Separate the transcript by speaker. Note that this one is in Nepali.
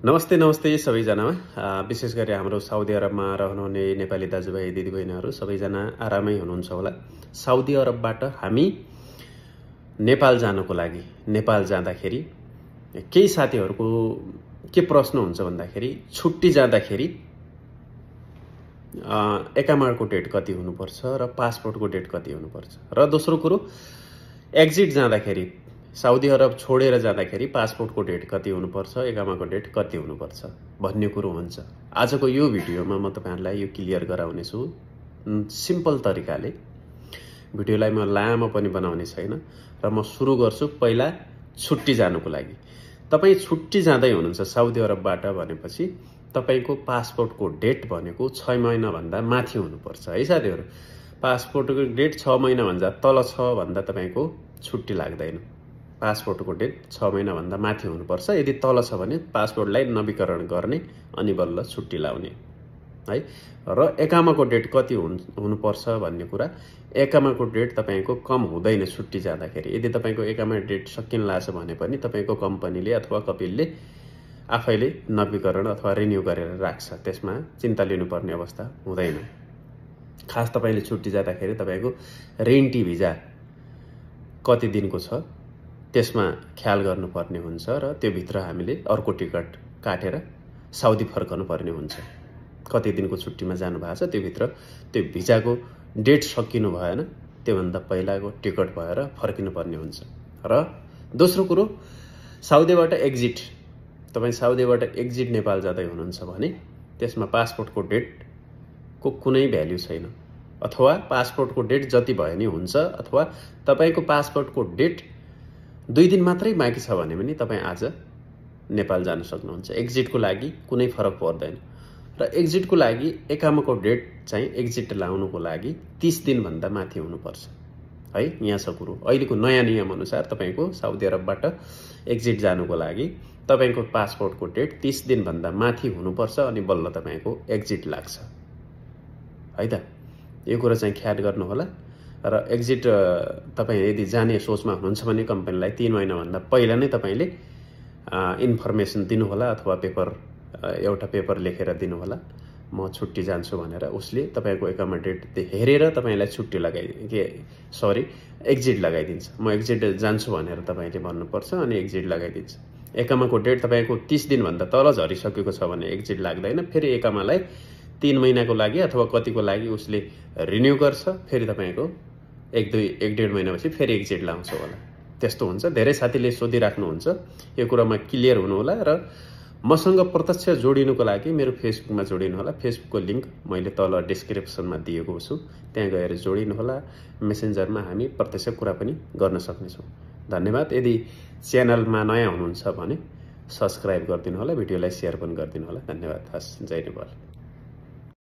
Speaker 1: नमस्ते नमस्ते सबैजनामा। विशेष गरी हाम्रो साउदी अरबमा रहनुहुने नेपाली दाजुभाइ दिदीबहिनीहरू सबैजना आरामै हुनुहुन्छ होला। साउदी अरबबाट हामी नेपाल जानको लागि नेपाल जाँदाखेरि केही साथीहरूको के प्रश्न हुन्छ भन्दाखेरि छुट्टी जाँदाखेरि एकामाको डेट कति हुनुपर्छ र पासपोर्टको डेट कति हुनुपर्छ र दोस्रो कुरो एक्जिट जाँदाखेरि साउदी अरब छोडेर जाँदाखेरि पासपोर्टको डेट कति हुनुपर्छ एकामाको डेट कति हुनुपर्छ भन्ने कुरो हुन्छ। आजको यो भिडियोमा म तपाईहरुलाई यो क्लियर गराउने छु सिम्पल तरिकाले। भिडियोलाई म लामो पनि बनाउने छैन र म सुरु गर्छु पहिला छुट्टी जानुको लागि। तपाई छुट्टी जाँदै हुनुहुन्छ साउदी अरबबाट भनेपछि तपाईको पासपोर्टको डेट भनेको 6 महिना भन्दा माथि हुनुपर्छ है साथीहरु। पासपोर्टको डेट 6 महिना भन्दा तल छ भन्दा तपाईको छुट्टी लाग्दैन। पासपोर्टको डेट 6 महिना भन्दा माथि हुनुपर्छ। यदि तल छ भने पासपोर्टलाई नवीकरण गर्ने अनि बल्ल छुट्टी लाउने है। र एकामाको डेट कति हुनुपर्छ भन्ने कुरा, एकामाको डेट तपाईको कम हुँदैन छुट्टी जाँदाखेरि। यदि तपाईको एकामा डेट सकिन लाग्छ भने पनि तपाईको कम्पनीले अथवा कपिलले आफैले नवीकरण अथवा रिन्यू गरेर राख्छ। त्यसमा चिन्ता लिनुपर्ने अवस्था हुँदैन। खास तपाईले छुट्टी जाँदाखेरि तपाईको रेन्टी भिजा कति दिनको छ त्यसमा ख्याल गर्नुपर्ने हुन्छ र त्यो भित्र हामीले अर्को टिकट काटेर साउदी फर्कनु पर्ने हुन्छ। कति दिनको छुट्टीमा जानु भएको छ त्यो भित्र त्यो भिजाको डेट सकिनु भएन, त्यो भन्दा पहिलाको टिकट भएर फर्किनु पर्ने हुन्छ। र दोस्रो कुरो साउदीबाट एक्जिट, तपाई साउदीबाट एक्जिट नेपाल जाँदै हुनुहुन्छ भने त्यसमा पासपोर्टको डेटको कुनै भ्याल्यु छैन, अथवा पासपोर्टको डेट जति भए नि हुन्छ, अथवा तपाईको पासपोर्टको डेट 2 दिन मात्रै बाँकी छ भने पनि तपाई आज नेपाल जान सक्नुहुन्छ। एक्जिटको लागि कुनै फरक पर्दैन। र एक्जिटको लागि एकामाको डेट चाहिँ एक्जिट लाउनुको लागि 30 दिन भन्दा माथि हुनुपर्छ है। यहाँ छ कुरो, अहिलेको नयाँ नियम अनुसार तपाईको साउदी अरबबाट एक्जिट जानुको लागि तपाईको पासपोर्टको डेट 30 दिन भन्दा माथि हुनुपर्छ अनि बल्ल तपाईको एक्जिट लाग्छ है त। यो कुरा चाहिँ ख्याल गर्नु होला। र एक्जिट तपाई यदि जाने सोचमा हुनुहुन्छ भने कम्पनीलाई 3 महिना भन्दा पहिला नै तपाईले इन्फर्मेसन दिनु होला, अथवा एउटा पेपर लेखेर दिनु होला म छुट्टी जान्छु भनेर। उसले तपाईको एकामा डेट हेरेर तपाईलाई छुट्टी एक्जिट लगाइदिन्छ। म एक्जिट जान्छु भनेर तपाईले भन्नुपर्छ अनि एक्जिट लगाइदिन्छ। एकामाको डेट तपाईको 30 दिन भन्दा तल झरिसकेको छ भने एक्जिट लाग्दैन। फेरि एकामालाई 3 महिनाको लागि अथवा कतिको लागि उसले रिन्यू गर्छ। फेरि तपाईको 1-1.5 महिनापछि फेरि एक्जिट लाउँछ होला। त्यस्तो हुन्छ। धेरै साथीले सोधिराख्नुहुन्छ, यो कुरामा क्लियर हुनु होला। र मसँग प्रत्यक्ष जोडिनुको लागि मेरो फेसबुकमा जोडिनु होला। फेसबुकको लिंक मैले तल डिस्क्रिप्सनमा दिएको छु, त्यहाँ गएर जोडिनु होला। मेसेन्जरमा हामी प्रत्यक्ष कुरा पनि गर्न सक्नेछौँ। धन्यवाद। यदि च्यानलमा नयाँ हुनुहुन्छ भने सब्स्क्राइब गरिदिनु होला, भिडियोलाई शेयर पनि गरिदिनु होला। धन्यवाद। हस्, जय नेपाल।